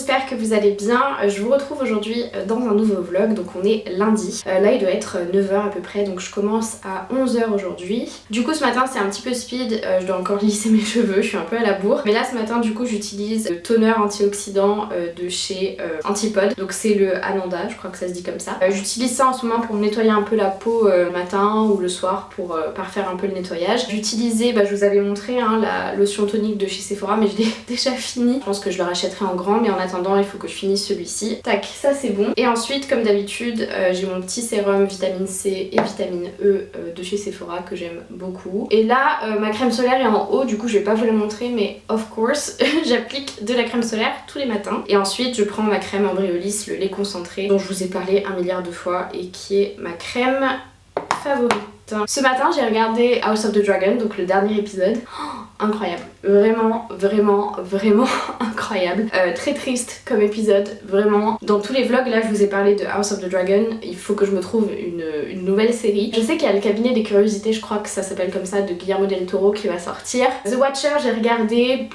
j'espère que vous allez bien. Je vous retrouve aujourd'hui dans un nouveau vlog, donc on est lundi. Là il doit être 9h à peu près, donc je commence à 11h aujourd'hui. Du coup ce matin c'est un petit peu speed, je dois encore lisser mes cheveux, je suis un peu à la bourre. Mais là ce matin du coup j'utilise le toner antioxydant de chez Antipode, donc c'est le Ananda, je crois que ça se dit comme ça. J'utilise ça en ce moment pour me nettoyer un peu la peau le matin ou le soir pour parfaire un peu le nettoyage. J'utilisais, je vous avais montré la lotion tonique de chez Sephora, mais je l'ai déjà fini. Je pense que je le rachèterai en grand, mais en attendant il faut que je finisse celui-ci. Tac, ça c'est bon. Et ensuite comme d'habitude j'ai mon petit sérum vitamine C et vitamine E de chez Sephora que j'aime beaucoup. Et là ma crème solaire est en haut, du coup je vais pas vous la montrer, mais of course j'applique de la crème solaire tous les matins. Et ensuite je prends ma crème Embryolisse, le lait concentré dont je vous ai parlé 1 milliard de fois et qui est ma crème favorite. Ce matin j'ai regardé House of the Dragon, donc le dernier épisode. Incroyable, vraiment incroyable. Très triste comme épisode, vraiment. Dans tous les vlogs là je vous ai parlé de House of the Dragon, il faut que je me trouve une nouvelle série. Je sais qu'il y a le cabinet des curiosités, je crois que ça s'appelle comme ça, de Guillermo del Toro qui va sortir. The Watcher j'ai regardé,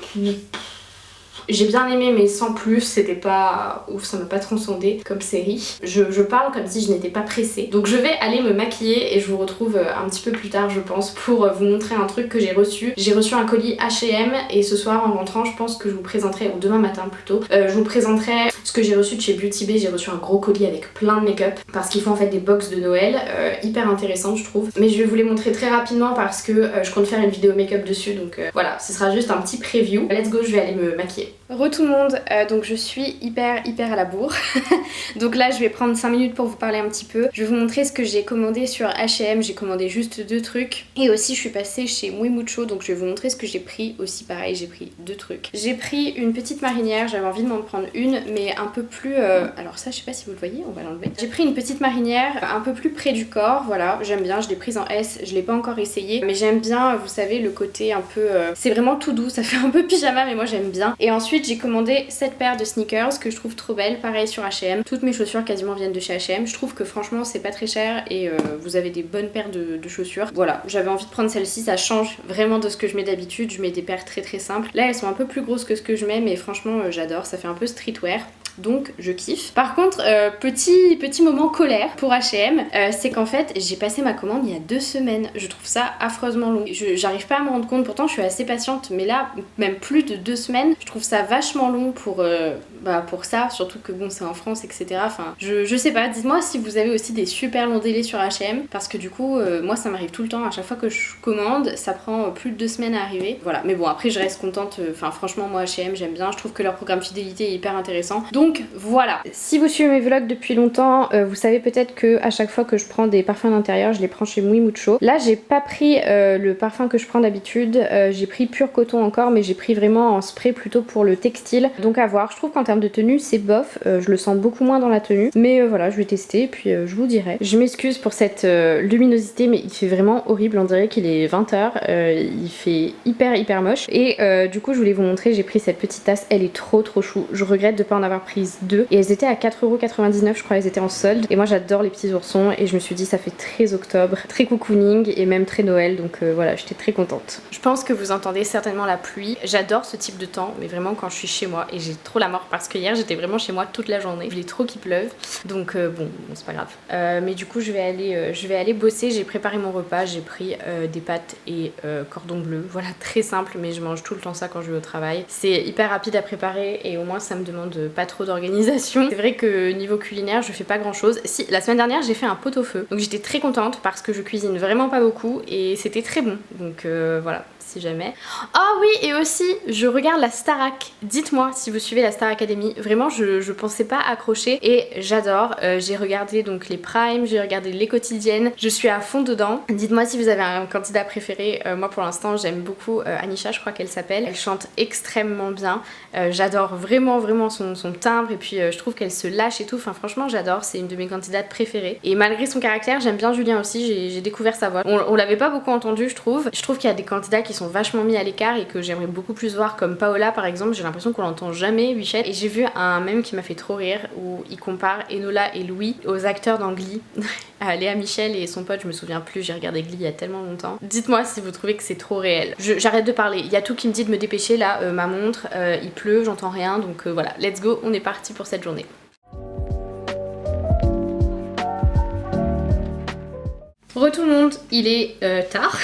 j'ai bien aimé mais sans plus, c'était pas ouf, ça m'a pas transcendé comme série. Je parle comme si je n'étais pas pressée. Donc je vais aller me maquiller et je vous retrouve un petit peu plus tard je pense pour vous montrer un truc que j'ai reçu. J'ai reçu un colis H&M et ce soir en rentrant je pense que je vous présenterai, ou demain matin plutôt, je vous présenterai ce que j'ai reçu de chez Beauty Bay. J'ai reçu un gros colis avec plein de make-up parce qu'ils font en fait des box de Noël, hyper intéressantes je trouve. Mais je vais vous les montrer très rapidement parce que je compte faire une vidéo make-up dessus, donc voilà, ce sera juste un petit preview. Let's go, je vais aller me maquiller. Re tout le monde, donc je suis hyper à la bourre. Donc là je vais prendre 5 minutes pour vous parler un petit peu. Je vais vous montrer ce que j'ai commandé sur H&M. J'ai commandé juste 2 trucs. Et aussi je suis passée chez Muy Mucho, donc je vais vous montrer ce que j'ai pris aussi. Pareil, j'ai pris 2 trucs. J'ai pris une petite marinière, j'avais envie de m'en prendre une, mais un peu plus... Alors ça je sais pas si vous le voyez, on va l'enlever. J'ai pris une petite marinière un peu plus près du corps, voilà, j'aime bien. Je l'ai prise en S, je l'ai pas encore essayé, mais j'aime bien, vous savez, le côté un peu... C'est vraiment tout doux, ça fait un peu pyjama, mais moi j'aime bien. Et ensuite j'ai commandé cette paire de sneakers que je trouve trop belle, pareil sur H&M. Toutes mes chaussures quasiment viennent de chez H&M. Je trouve que franchement c'est pas très cher et vous avez des bonnes paires de chaussures. Voilà, j'avais envie de prendre celle-ci, ça change vraiment de ce que je mets d'habitude. Je mets des paires très simples. Là elles sont un peu plus grosses que ce que je mets, mais franchement j'adore, ça fait un peu streetwear. Donc je kiffe. Par contre, petit moment colère pour H&M, c'est qu'en fait j'ai passé ma commande il y a 2 semaines. Je trouve ça affreusement long. J'arrive pas à me rendre compte, pourtant je suis assez patiente, mais là même plus de 2 semaines, je trouve ça vachement long pour ça, surtout que bon c'est en France etc. Enfin je sais pas, dites-moi si vous avez aussi des super longs délais sur H&M, parce que du coup moi ça m'arrive tout le temps, à chaque fois que je commande ça prend plus de 2 semaines à arriver. Voilà, mais bon après je reste contente, enfin franchement moi H&M j'aime bien, je trouve que leur programme fidélité est hyper intéressant. Donc voilà, si vous suivez mes vlogs depuis longtemps, vous savez peut-être que à chaque fois que je prends des parfums d'intérieur, je les prends chez Muy Mucho. Là j'ai pas pris le parfum que je prends d'habitude, j'ai pris pur coton encore, mais j'ai pris vraiment en spray plutôt pour le textile. Donc à voir, je trouve qu'en termes de tenue c'est bof, je le sens beaucoup moins dans la tenue. Mais voilà, je vais tester et puis je vous dirai. Je m'excuse pour cette luminosité, mais il fait vraiment horrible, on dirait qu'il est 20h, il fait hyper moche. Et du coup je voulais vous montrer, j'ai pris cette petite tasse, elle est trop chou. Je regrette de pas en avoir prise 2 et elles étaient à 4,99€, je crois, elles étaient en solde. Et moi j'adore les petits oursons et je me suis dit ça fait très octobre, très cocooning et même très Noël, donc voilà, j'étais très contente. Je pense que vous entendez certainement la pluie. J'adore ce type de temps, mais vraiment quand je suis chez moi, et j'ai trop la mort parce que hier j'étais vraiment chez moi toute la journée. Je voulais trop qu'il pleuve, donc bon c'est pas grave. Mais du coup je vais aller bosser. J'ai préparé mon repas, j'ai pris des pâtes et cordon bleu. Voilà, très simple, mais je mange tout le temps ça quand je vais au travail. C'est hyper rapide à préparer et au moins ça me demande pas trop d'organisation. C'est vrai que niveau culinaire je fais pas grand chose. Si, la semaine dernière j'ai fait un pot-au-feu, donc j'étais très contente parce que je cuisine vraiment pas beaucoup et c'était très bon, donc voilà, si jamais. Oh oui, et aussi je regarde la Starac. Dites-moi si vous suivez la Star Academy. Vraiment je pensais pas accrocher et j'adore. J'ai regardé donc les primes, j'ai regardé les quotidiennes, je suis à fond dedans. Dites-moi si vous avez un candidat préféré. Moi pour l'instant j'aime beaucoup Anisha, je crois qu'elle s'appelle. Elle chante extrêmement bien. J'adore vraiment son timbre et puis je trouve qu'elle se lâche et tout. Enfin franchement j'adore, c'est une de mes candidates préférées. Et malgré son caractère, j'aime bien Julien aussi, j'ai découvert sa voix. On l'avait pas beaucoup entendu je trouve. Je trouve qu'il y a des candidats qui sont vachement mis à l'écart et que j'aimerais beaucoup plus voir, comme Paola par exemple. J'ai l'impression qu'on l'entend jamais, Bichette. Et j'ai vu un mème qui m'a fait trop rire où il compare Enola et Louis aux acteurs dans Glee. À Léa Michel et son pote, je me souviens plus, j'ai regardé Glee il y a tellement longtemps. Dites-moi si vous trouvez que c'est trop réel. J'arrête de parler, il y a tout qui me dit de me dépêcher là, ma montre, il pleut, j'entends rien, donc voilà, let's go, on est parti pour cette journée. Re tout le monde, il est tard.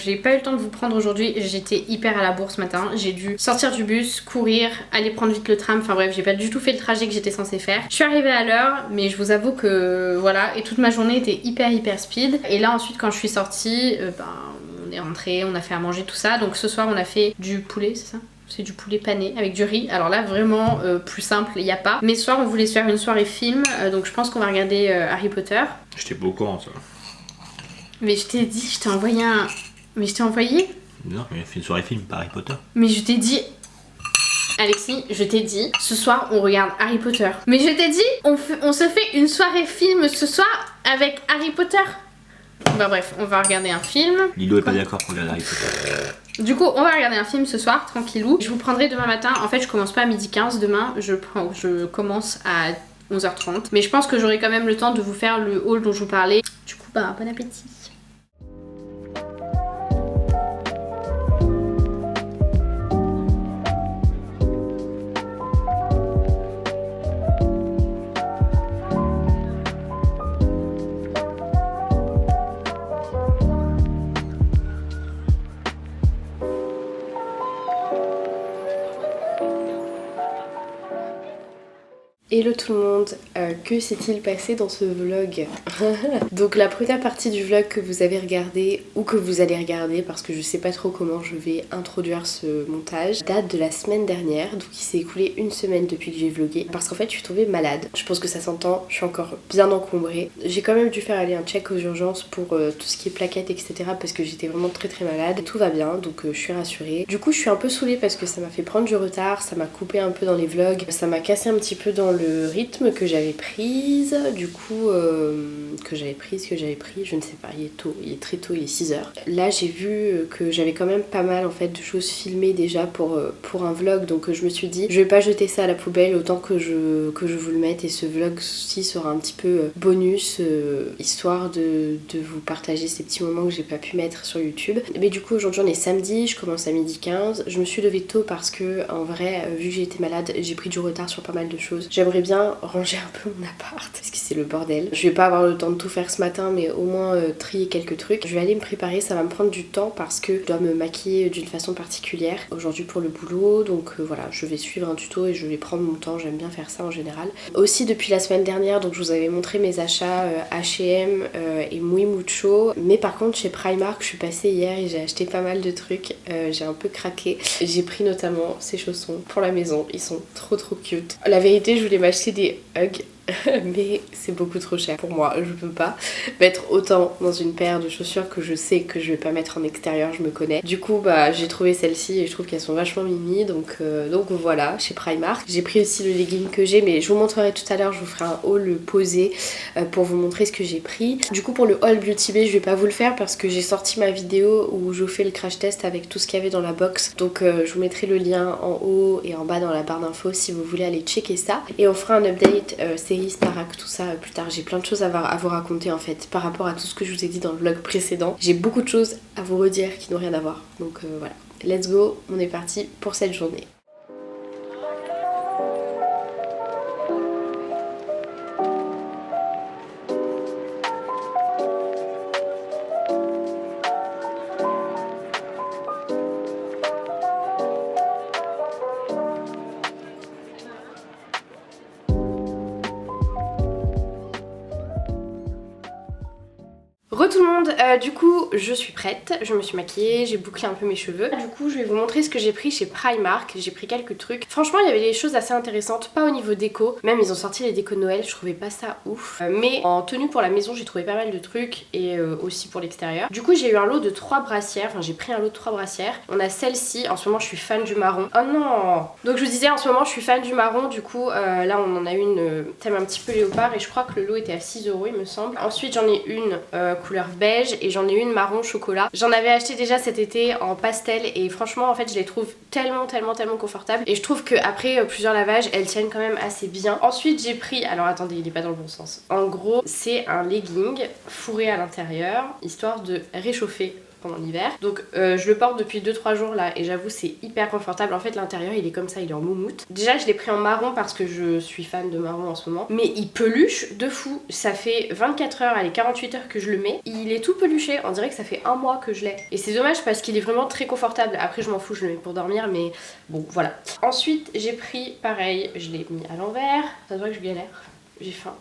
J'ai pas eu le temps de vous prendre aujourd'hui, j'étais hyper à la bourre ce matin. J'ai dû sortir du bus, courir, aller prendre vite le tram, enfin bref, j'ai pas du tout fait le trajet que j'étais censée faire. Je suis arrivée à l'heure, mais je vous avoue que voilà, et toute ma journée était hyper speed. Et là ensuite quand je suis sortie, on est rentré, on a fait à manger tout ça. Donc ce soir on a fait du poulet, c'est ça ? C'est du poulet pané avec du riz. Alors là vraiment plus simple, il n'y a pas. Mais ce soir on voulait se faire une soirée film, donc je pense qu'on va regarder Harry Potter. J'étais pas au courant ça. Mais je t'ai dit, je t'ai envoyé un... Mais je t'ai envoyé ? Non, mais il a fait une soirée film par Harry Potter. Mais je t'ai dit... Alexis, je t'ai dit, ce soir on regarde Harry Potter. Mais je t'ai dit, on se fait une soirée film ce soir avec Harry Potter. Bah bref, on va regarder un film. Lilo est pas d'accord pour regarder Harry Potter. Du coup, on va regarder un film ce soir, tranquillou. Je vous prendrai demain matin. En fait, je commence pas à 12h15 demain. Je commence à 11h30. Mais je pense que j'aurai quand même le temps de vous faire le haul dont je vous parlais. Du coup, bah bon appétit. Hello tout le monde, que s'est-il passé dans ce vlog? Donc la première partie du vlog que vous avez regardé ou que vous allez regarder, parce que je sais pas trop comment je vais introduire ce montage, date de la semaine dernière, donc il s'est écoulé une semaine depuis que j'ai vlogué, parce qu'en fait je suis tombée malade. Je pense que ça s'entend, je suis encore bien encombrée. J'ai quand même dû faire aller un check aux urgences pour tout ce qui est plaquettes etc, parce que j'étais vraiment très malade. Tout va bien, donc je suis rassurée. Du coup je suis un peu saoulée parce que ça m'a fait prendre du retard, ça m'a coupé un peu dans les vlogs, ça m'a cassé un petit peu dans le rythme que j'avais prise, du coup que j'avais pris, je ne sais pas, il est tôt, il est très tôt, il est 6h. Là j'ai vu que j'avais quand même pas mal en fait de choses filmées déjà pour un vlog, donc je me suis dit je vais pas jeter ça à la poubelle, autant que je vous le mette, et ce vlog-ci sera un petit peu bonus, histoire de vous partager ces petits moments que j'ai pas pu mettre sur YouTube. Mais du coup aujourd'hui on est samedi, je commence à 12h15, je me suis levée tôt parce que en vrai vu que j'ai été malade j'ai pris du retard sur pas mal de choses. J'aimerais bien ranger un peu mon appart parce que c'est le bordel. Je vais pas avoir le temps de tout faire ce matin, mais au moins trier quelques trucs. Je vais aller me préparer, ça va me prendre du temps parce que je dois me maquiller d'une façon particulière aujourd'hui pour le boulot, donc voilà, je vais suivre un tuto et je vais prendre mon temps, j'aime bien faire ça en général. Aussi depuis la semaine dernière, donc je vous avais montré mes achats H&M et Muy Mucho, mais par contre chez Primark je suis passée hier et j'ai acheté pas mal de trucs, j'ai un peu craqué. J'ai pris notamment ces chaussons pour la maison, ils sont trop cute. La vérité je voulais m'acheter des Ugg mais c'est beaucoup trop cher pour moi, je peux pas mettre autant dans une paire de chaussures que je sais que je vais pas mettre en extérieur, je me connais. Du coup bah j'ai trouvé celles-ci et je trouve qu'elles sont vachement mimi, donc voilà, chez Primark. J'ai pris aussi le legging que j'ai, mais je vous montrerai tout à l'heure, je vous ferai un haul posé pour vous montrer ce que j'ai pris. Du coup pour le haul Beauty Bay je vais pas vous le faire parce que j'ai sorti ma vidéo où je fais le crash test avec tout ce qu'il y avait dans la box, donc je vous mettrai le lien en haut et en bas dans la barre d'infos si vous voulez aller checker ça, et on fera un update série Starac, tout ça plus tard. J'ai plein de choses à vous raconter en fait par rapport à tout ce que je vous ai dit dans le vlog précédent. J'ai beaucoup de choses à vous redire qui n'ont rien à voir, donc voilà, let's go, on est parti pour cette journée. Tout le monde, du coup je suis prête, je me suis maquillée, j'ai bouclé un peu mes cheveux. Du coup je vais vous montrer ce que j'ai pris chez Primark. J'ai pris quelques trucs. Franchement il y avait des choses assez intéressantes, pas au niveau déco. Même ils ont sorti les décos de Noël, je trouvais pas ça ouf. Mais en tenue pour la maison j'ai trouvé pas mal de trucs, et aussi pour l'extérieur. Du coup j'ai eu un lot de 3 brassières, enfin j'ai pris un lot de 3 brassières. On a celle-ci, en ce moment je suis fan du marron. Oh non! Donc je vous disais en ce moment je suis fan du marron, du coup là on en a une thème un petit peu léopard et je crois que le lot était à 6 € il me semble. Ensuite j'en ai une couleur beige et j'en ai une marron chocolat. J'en avais acheté déjà cet été en pastel et franchement en fait je les trouve tellement confortables et je trouve qu'après plusieurs lavages elles tiennent quand même assez bien. Ensuite j'ai pris, alors attendez il est pas dans le bon sens, en gros c'est un legging fourré à l'intérieur histoire de réchauffer pendant l'hiver. Donc je le porte depuis 2-3 jours là et j'avoue c'est hyper confortable. En fait l'intérieur il est comme ça, il est en moumoute. Déjà je l'ai pris en marron parce que je suis fan de marron en ce moment. Mais il peluche de fou. Ça fait 24 heures, allez 48 heures que je le mets. Il est tout peluché, on dirait que ça fait un mois que je l'ai. Et c'est dommage parce qu'il est vraiment très confortable. Après je m'en fous, je le mets pour dormir mais bon voilà. Ensuite j'ai pris pareil, je l'ai mis à l'envers. Ça se voit que je galère, j'ai faim.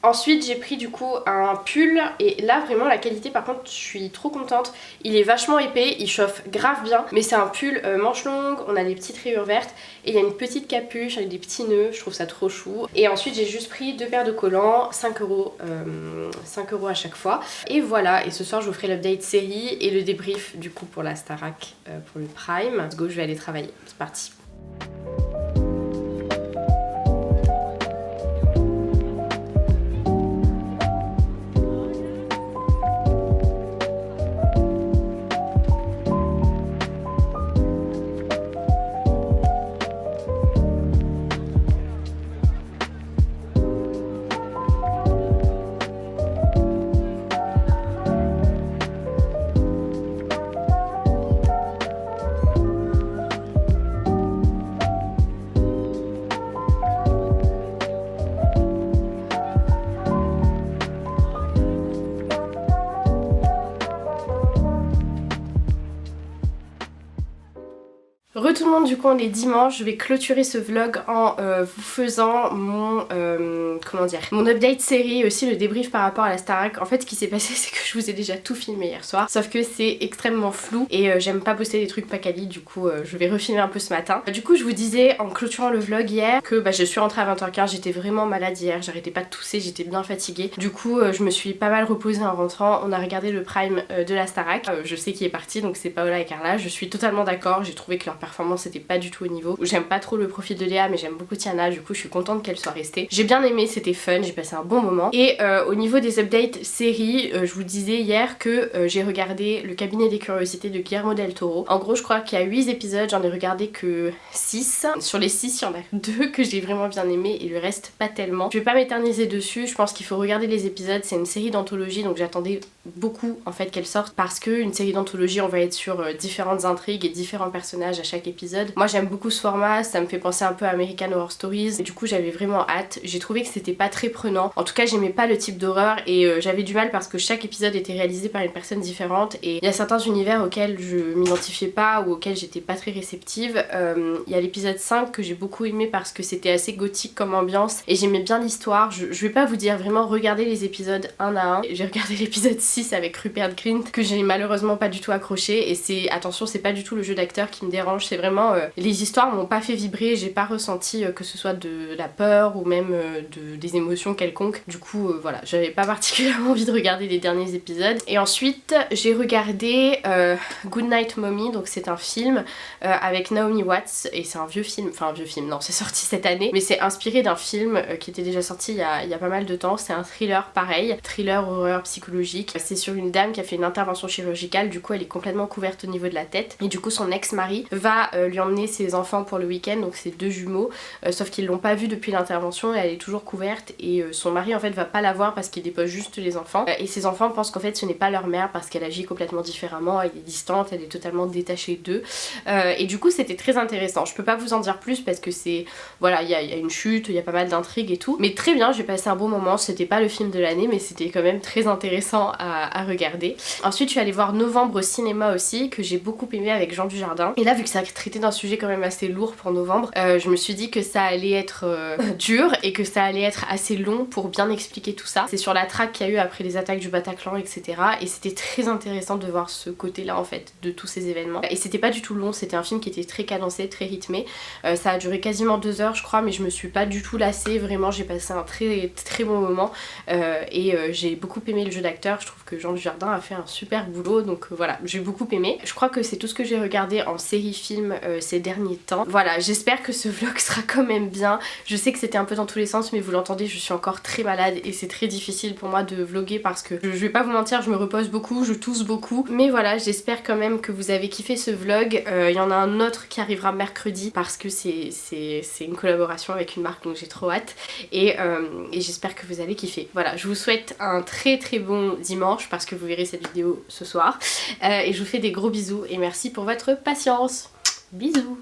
Ensuite j'ai pris du coup un pull et là vraiment la qualité par contre je suis trop contente. Il est vachement épais, il chauffe grave bien mais c'est un pull manche longue, on a des petites rayures vertes et il y a une petite capuche avec des petits nœuds, je trouve ça trop chou. Et ensuite j'ai juste pris 2 paires de collants, 5 euros à chaque fois. Et voilà, et ce soir je vous ferai l'update série et le débrief du coup pour la Starac pour le Prime. Let's go, je vais aller travailler, c'est parti. Tout le monde, du coup on est dimanche, je vais clôturer ce vlog en vous faisant mon mon update série et aussi le débrief par rapport à la Starac. En fait ce qui s'est passé c'est que je vous ai déjà tout filmé hier soir, sauf que c'est extrêmement flou et j'aime pas poster des trucs pas quali, du coup je vais refilmer un peu ce matin. Du coup je vous disais en clôturant le vlog hier que je suis rentrée à 20h15, j'étais vraiment malade hier, j'arrêtais pas de tousser, j'étais bien fatiguée. Du coup je me suis pas mal reposée en rentrant, on a regardé le Prime de la Starac, je sais qui est parti donc c'est Paola et Carla, je suis totalement d'accord, j'ai trouvé que leur performance c'était pas du tout au niveau. J'aime pas trop le profil de Léa mais j'aime beaucoup Tiana, du coup je suis contente qu'elle soit restée. J'ai bien aimé, c'était fun, j'ai passé un bon moment. Et au niveau des updates séries, je vous disais hier que j'ai regardé Le Cabinet des Curiosités de Guillermo del Toro. En gros je crois qu'il y a 8 épisodes, j'en ai regardé que 6. Sur les 6 il y en a 2 que j'ai vraiment bien aimé et le reste pas tellement. Je vais pas m'éterniser dessus, je pense qu'il faut regarder les épisodes, c'est une série d'anthologie donc j'attendais beaucoup en fait qu'elle sorte parce que une série d'anthologie on va être sur différentes intrigues et différents personnages à chaque épisode. Moi j'aime beaucoup ce format, ça me fait penser un peu à American Horror Stories et du coup j'avais vraiment hâte. J'ai trouvé que c'était pas très prenant, en tout cas j'aimais pas le type d'horreur et j'avais du mal parce que chaque épisode était réalisé par une personne différente et il y a certains univers auxquels je m'identifiais pas ou auxquels j'étais pas très réceptive. Il y a l'épisode 5 que j'ai beaucoup aimé parce que c'était assez gothique comme ambiance et j'aimais bien l'histoire. Je vais pas vous dire vraiment regarder les épisodes un à un. J'ai regardé l'épisode 6 avec Rupert Grint que j'ai malheureusement pas du tout accroché et c'est, attention c'est pas du tout le jeu d'acteur qui me dérange, c'est vraiment les histoires m'ont pas fait vibrer, j'ai pas ressenti que ce soit de la peur ou même des émotions quelconques. Du coup voilà, j'avais pas particulièrement envie de regarder les derniers épisodes. Et ensuite j'ai regardé Goodnight Mommy, donc c'est un film avec Naomi Watts et c'est un vieux film, enfin un vieux film, non c'est sorti cette année, mais c'est inspiré d'un film qui était déjà sorti il y a pas mal de temps. C'est un thriller pareil, thriller horreur psychologique. C'est sur une dame qui a fait une intervention chirurgicale, du coup elle est complètement couverte au niveau de la tête et du coup son ex-mari va lui emmener ses enfants pour le week-end, donc c'est 2 jumeaux, sauf qu'ils l'ont pas vue depuis l'intervention et elle est toujours couverte et son mari en fait va pas la voir parce qu'il dépose juste les enfants et ses enfants pensent qu'en fait ce n'est pas leur mère parce qu'elle agit complètement différemment, elle est distante, elle est totalement détachée d'eux et du coup c'était très intéressant. Je peux pas vous en dire plus parce que c'est, voilà, il y a une chute, il y a pas mal d'intrigues et tout, mais très bien, j'ai passé un bon moment. C'était pas le film de l'année mais c'était quand même très intéressant à regarder. Ensuite je suis allée voir Novembre au cinéma aussi, que j'ai beaucoup aimé avec Jean Dujardin, et là vu que ça traitait d'un sujet quand même assez lourd pour novembre, je me suis dit que ça allait être dur et que ça allait être assez long pour bien expliquer tout ça. C'est sur la traque qu'il y a eu après les attaques du Bataclan etc, et c'était très intéressant de voir ce côté là en fait de tous ces événements. Et c'était pas du tout long, c'était un film qui était très cadencé, très rythmé, ça a duré quasiment 2 heures je crois, mais je me suis pas du tout lassée, vraiment j'ai passé un très bon moment et j'ai beaucoup aimé le jeu d'acteur. Je trouve que Jean Dujardin a fait un super boulot, donc voilà, j'ai beaucoup aimé. Je crois que c'est tout ce que j'ai regardé en série film même ces derniers temps. Voilà, j'espère que ce vlog sera quand même bien. Je sais que c'était un peu dans tous les sens mais vous l'entendez, je suis encore très malade et c'est très difficile pour moi de vlogger parce que je vais pas vous mentir, je me repose beaucoup, je tousse beaucoup. Mais voilà, j'espère quand même que vous avez kiffé ce vlog. Il y en a un autre qui arrivera mercredi parce que c'est une collaboration avec une marque donc j'ai trop hâte. Et j'espère que vous allez kiffer. Voilà, je vous souhaite un très bon dimanche parce que vous verrez cette vidéo ce soir. Et je vous fais des gros bisous et merci pour votre patience. Bisous.